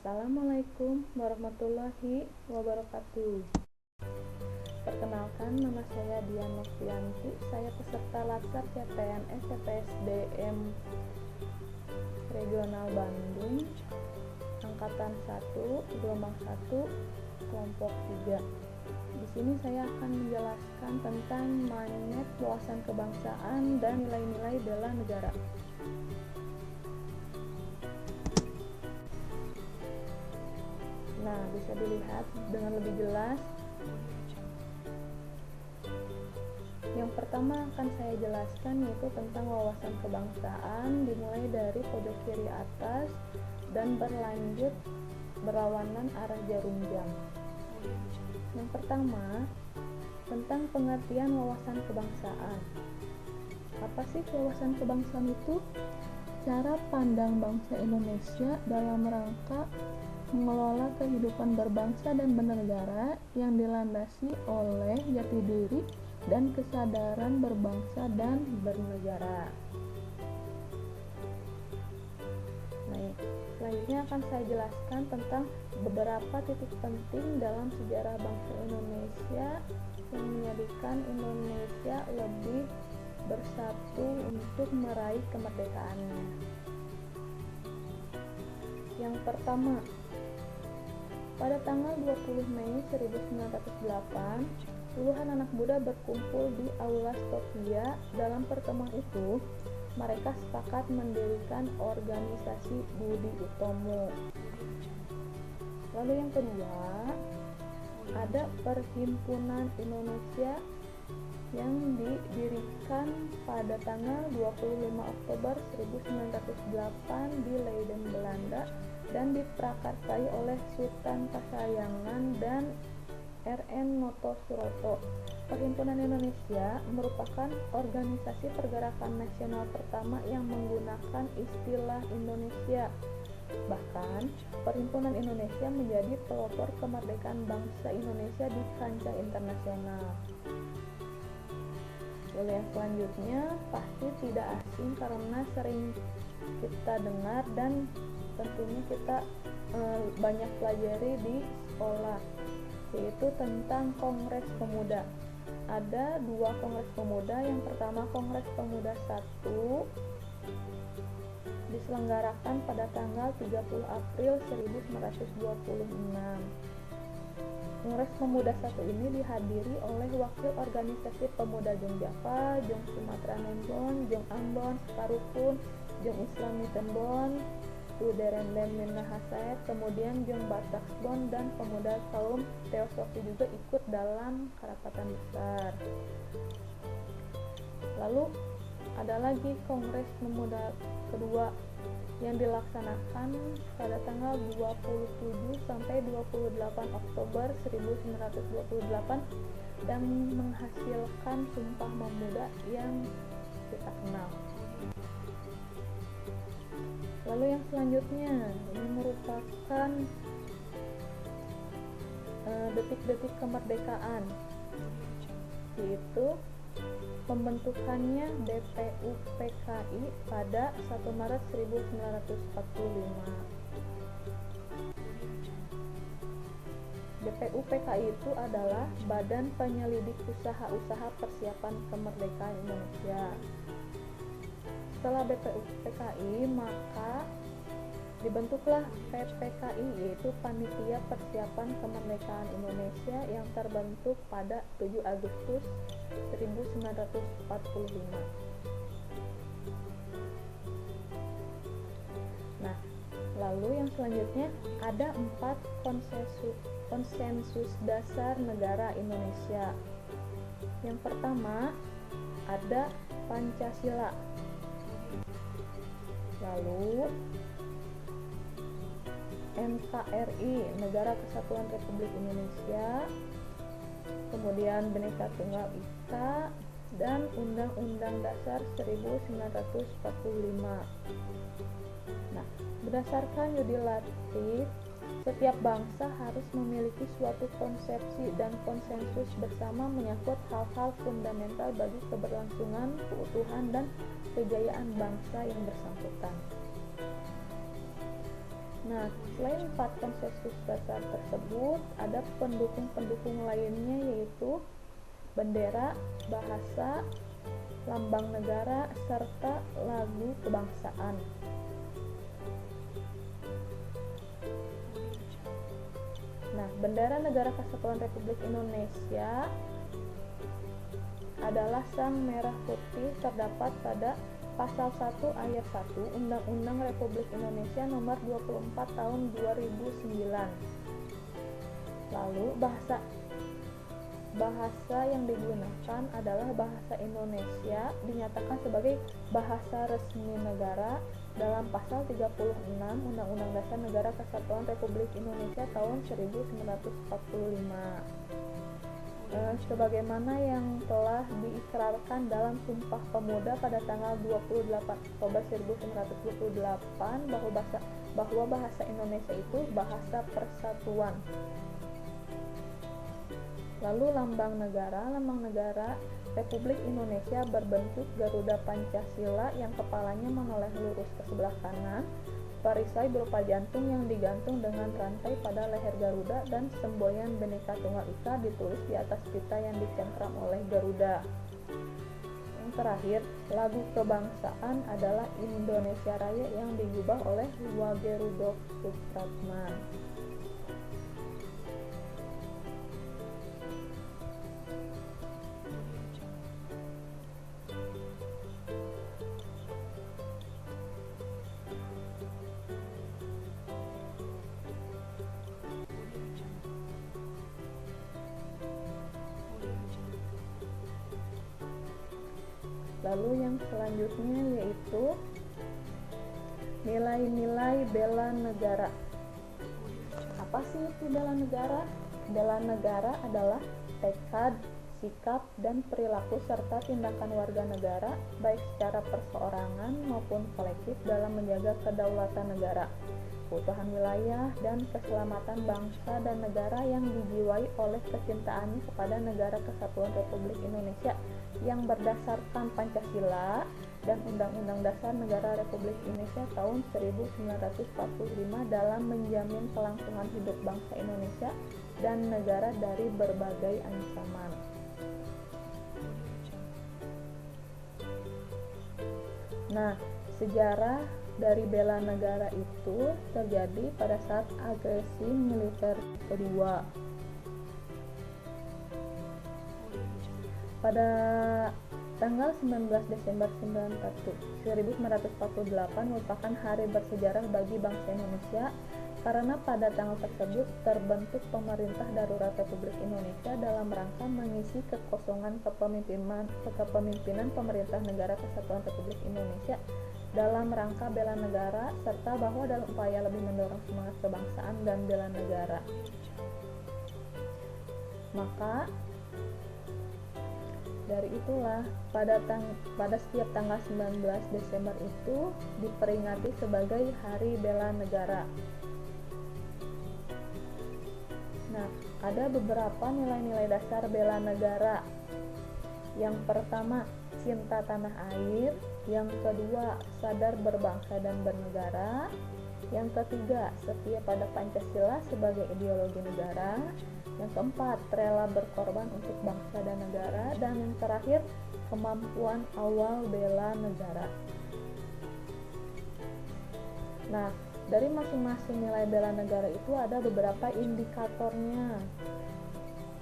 Assalamualaikum warahmatullahi wabarakatuh. Perkenalkan, nama saya Dian Noktianti. Saya peserta Latsar CPNS CPSDM Regional Bandung, Angkatan 1, Gelombang 1, Kelompok 3. Di sini saya akan menjelaskan tentang mindset wawasan kebangsaan dan nilai-nilai bela negara. Nah, bisa dilihat dengan lebih jelas. Yang pertama akan saya jelaskan yaitu tentang wawasan kebangsaan, dimulai dari pojok kiri atas dan berlanjut berlawanan arah jarum jam. Yang pertama, tentang pengertian wawasan kebangsaan. Apa sih wawasan kebangsaan itu? Cara pandang bangsa Indonesia dalam rangka mengelola kehidupan berbangsa dan bernegara yang dilandasi oleh jati diri dan kesadaran berbangsa dan bernegara. Nah, selanjutnya akan saya jelaskan tentang beberapa titik penting dalam sejarah bangsa Indonesia yang menjadikan Indonesia lebih bersatu untuk meraih kemerdekaannya. Yang pertama, pada tanggal 20 Mei 1908, puluhan anak muda berkumpul di Aula Sofia. Dalam pertemuan itu, mereka sepakat mendirikan organisasi Budi Utomo. Lalu yang kedua, ada Perhimpunan Indonesia yang didirikan pada tanggal 25 Oktober 1908 di Leiden, Belanda, dan diprakarsai oleh Sultan Pasayangan dan R.N. Noto Suroto. Perhimpunan Indonesia merupakan organisasi pergerakan nasional pertama yang menggunakan istilah Indonesia. Bahkan, Perhimpunan Indonesia menjadi pelopor kemerdekaan bangsa Indonesia di kancah internasional. Lalu yang selanjutnya pasti tidak asing karena sering kita dengar dan tentunya kita banyak pelajari di sekolah, yaitu tentang Kongres Pemuda. Ada dua Kongres Pemuda. Yang pertama, Kongres Pemuda 1 diselenggarakan pada tanggal 30 April 1926. Kongres Pemuda 1 ini dihadiri oleh wakil organisasi pemuda Jong Java, Jong Sumatera Nembon, Jong Ambon, Sekarukun, Jong Islami Tembon, Tuderendem Minahasa, kemudian Jong Bataksbon, dan pemuda kaum Teosofi juga ikut dalam kerapatan besar. Lalu ada lagi Kongres Pemuda kedua yang dilaksanakan pada tanggal 27 sampai 28 Oktober 1928 dan menghasilkan Sumpah Pemuda yang kita kenal. Lalu yang selanjutnya ini merupakan detik-detik kemerdekaan, yaitu pembentukannya BPUPKI pada 1 Maret 1945. BPUPKI itu adalah Badan Penyelidik Usaha-Usaha Persiapan Kemerdekaan Indonesia. Setelah BPUPKI, maka dibentuklah PPKI, yaitu Panitia Persiapan Kemerdekaan Indonesia, yang terbentuk pada 7 Agustus 1945. Nah, lalu yang selanjutnya ada 4 konsensus dasar negara Indonesia. Yang pertama ada Pancasila. Lalu NKRI, Negara Kesatuan Republik Indonesia, kemudian Bhinneka Tunggal Ika, dan Undang-Undang Dasar 1945. Nah, berdasarkan yudilatif, setiap bangsa harus memiliki suatu konsepsi dan konsensus bersama menyangkut hal-hal fundamental bagi keberlangsungan, keutuhan, dan kejayaan bangsa yang bersangkutan. Nah, selain 4 konsensus dasar tersebut, ada pendukung-pendukung lainnya yaitu bendera, bahasa, lambang negara, serta lagu kebangsaan. Nah, bendera Negara Kesatuan Republik Indonesia adalah sang merah putih terdapat pada Pasal 1 Ayat 1 Undang-Undang Republik Indonesia Nomor 24 Tahun 2009. Lalu bahasa yang digunakan adalah bahasa Indonesia, dinyatakan sebagai bahasa resmi negara dalam Pasal 36 Undang-Undang Dasar Negara Kesatuan Republik Indonesia tahun 1945. Sebagaimana yang telah diikrarkan dalam Sumpah Pemuda pada tanggal 28 Oktober 1928 bahwa bahasa Indonesia itu bahasa persatuan. Lalu lambang negara Republik Indonesia berbentuk Garuda Pancasila yang kepalanya menoleh lurus ke sebelah kanan, perisai berupa jantung yang digantung dengan rantai pada leher Garuda, dan semboyan Bhinneka Tunggal Ika ditulis di atas pita yang dicengkram oleh Garuda. Yang terakhir, lagu kebangsaan adalah Indonesia Raya yang digubah oleh Wage Rudolf Supratman. Lalu yang selanjutnya yaitu nilai-nilai bela negara. Apa sih itu bela negara? Bela negara adalah tekad, sikap, dan perilaku serta tindakan warga negara baik secara perseorangan maupun kolektif dalam menjaga kedaulatan negara, keutuhan wilayah, dan keselamatan bangsa dan negara yang dijiwai oleh kecintaannya kepada Negara Kesatuan Republik Indonesia yang berdasarkan Pancasila dan Undang-Undang Dasar Negara Republik Indonesia tahun 1945 dalam menjamin kelangsungan hidup bangsa Indonesia dan negara dari berbagai ancaman. Nah, sejarah dari bela negara itu terjadi pada saat agresi militer kedua. Pada tanggal 19 Desember 1948 merupakan hari bersejarah bagi bangsa Indonesia karena pada tanggal tersebut terbentuk Pemerintah Darurat Republik Indonesia dalam rangka mengisi kekosongan kepemimpinan Pemerintah Negara Kesatuan Republik Indonesia dalam rangka bela negara, serta bahwa dalam upaya lebih mendorong semangat kebangsaan dan bela negara. Maka dari itulah pada setiap tanggal 19 Desember itu diperingati sebagai Hari Bela Negara. Nah, ada beberapa nilai-nilai dasar bela negara. Yang pertama, cinta tanah air. Yang kedua, sadar berbangsa dan bernegara. Yang ketiga, setia pada Pancasila sebagai ideologi negara. Yang keempat, rela berkorban untuk bangsa dan negara. Dan yang terakhir, kemampuan awal bela negara. Nah, dari masing-masing nilai bela negara itu ada beberapa indikatornya.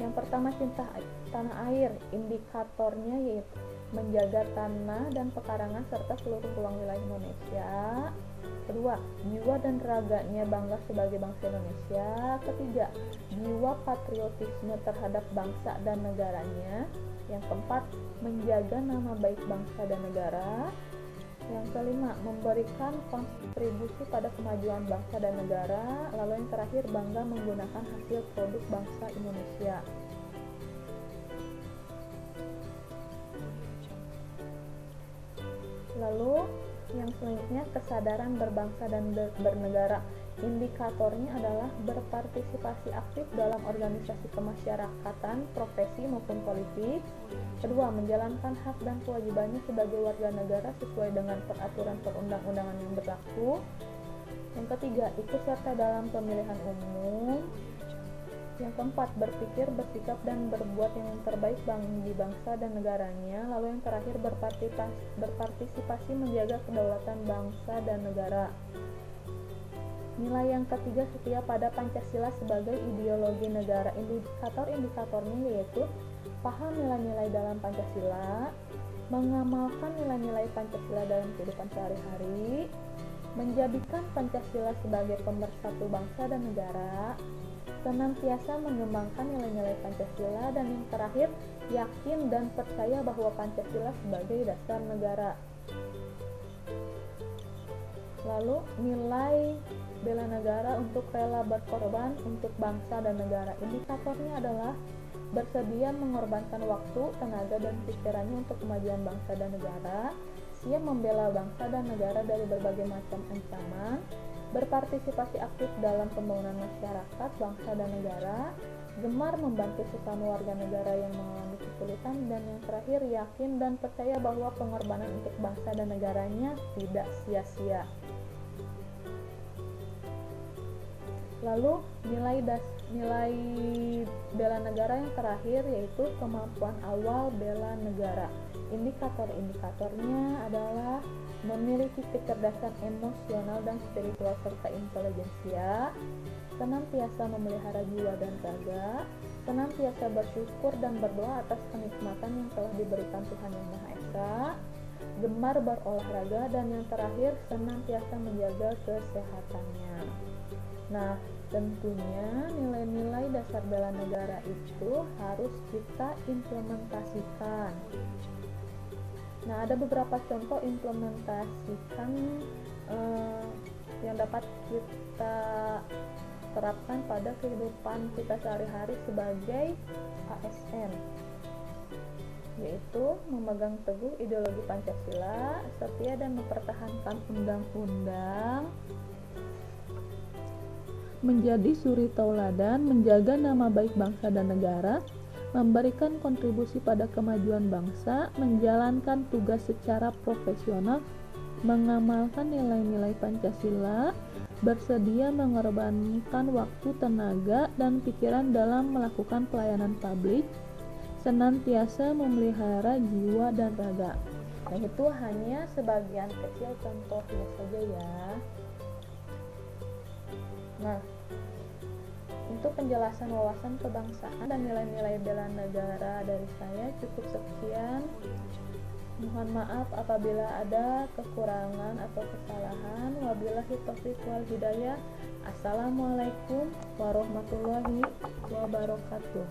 Yang pertama, cinta tanah air. Indikatornya yaitu menjaga tanah dan pekarangan serta seluruh ruang wilayah Indonesia. Kedua, jiwa dan raganya bangga sebagai bangsa Indonesia. Ketiga, jiwa patriotisme terhadap bangsa dan negaranya. Yang keempat, menjaga nama baik bangsa dan negara. Yang kelima, memberikan kontribusi pada kemajuan bangsa dan negara. Lalu yang terakhir, bangga menggunakan hasil produk bangsa Indonesia. Lalu yang selanjutnya, kesadaran berbangsa dan bernegara. Indikatornya adalah berpartisipasi aktif dalam organisasi kemasyarakatan, profesi maupun politik. Kedua, menjalankan hak dan kewajibannya sebagai warga negara sesuai dengan peraturan perundang-undangan yang berlaku. Yang Yang ketiga, ikut serta dalam pemilihan umum. Yang keempat, berpikir, bersikap, dan berbuat yang terbaik bagi bangsa dan negaranya. Lalu yang terakhir, berpartisipasi menjaga kedaulatan bangsa dan negara. Nilai yang ketiga, setia pada Pancasila sebagai ideologi negara. Indikator-indikatornya yaitu paham nilai-nilai dalam Pancasila, mengamalkan nilai-nilai Pancasila dalam kehidupan sehari-hari, menjadikan Pancasila sebagai pemersatu bangsa dan negara, senantiasa mengembangkan nilai-nilai Pancasila, dan yang terakhir, yakin dan percaya bahwa Pancasila sebagai dasar negara. Lalu nilai bela negara untuk rela berkorban untuk bangsa dan negara. Indikatornya adalah bersedia mengorbankan waktu, tenaga, dan pikirannya untuk kemajuan bangsa dan negara, siap membela bangsa dan negara dari berbagai macam ancaman, berpartisipasi aktif dalam pembangunan masyarakat, bangsa, dan negara, gemar membantu sesama warga negara yang mengalami kesulitan, dan yang terakhir, yakin dan percaya bahwa pengorbanan untuk bangsa dan negaranya tidak sia-sia. Lalu nilai bela negara yang terakhir yaitu kemampuan awal bela negara. Indikator-indikatornya adalah memiliki kecerdasan emosional dan spiritual serta intelijensia, senantiasa memelihara jiwa dan raga, senantiasa bersyukur dan berdoa atas kenikmatan yang telah diberikan Tuhan Yang Maha Esa, gemar berolahraga, dan yang terakhir senantiasa menjaga kesehatannya. Nah, tentunya nilai-nilai dasar bela negara itu harus kita implementasikan. Nah, ada beberapa contoh implementasikan yang dapat kita terapkan pada kehidupan kita sehari-hari sebagai ASN, yaitu memegang teguh ideologi Pancasila, setia dan mempertahankan undang-undang, menjadi suri tauladan, menjaga nama baik bangsa dan negara, memberikan kontribusi pada kemajuan bangsa, menjalankan tugas secara profesional, mengamalkan nilai-nilai Pancasila, bersedia mengorbankan waktu, tenaga, dan pikiran dalam melakukan pelayanan publik, senantiasa memelihara jiwa dan raga. Nah, itu hanya sebagian kecil contohnya saja ya. Nah, untuk penjelasan wawasan kebangsaan dan nilai-nilai bela negara dari saya cukup sekian. Mohon maaf apabila ada kekurangan atau kesalahan. Wabillahi taufiq wal hidayah. Assalamualaikum warahmatullahi wabarakatuh.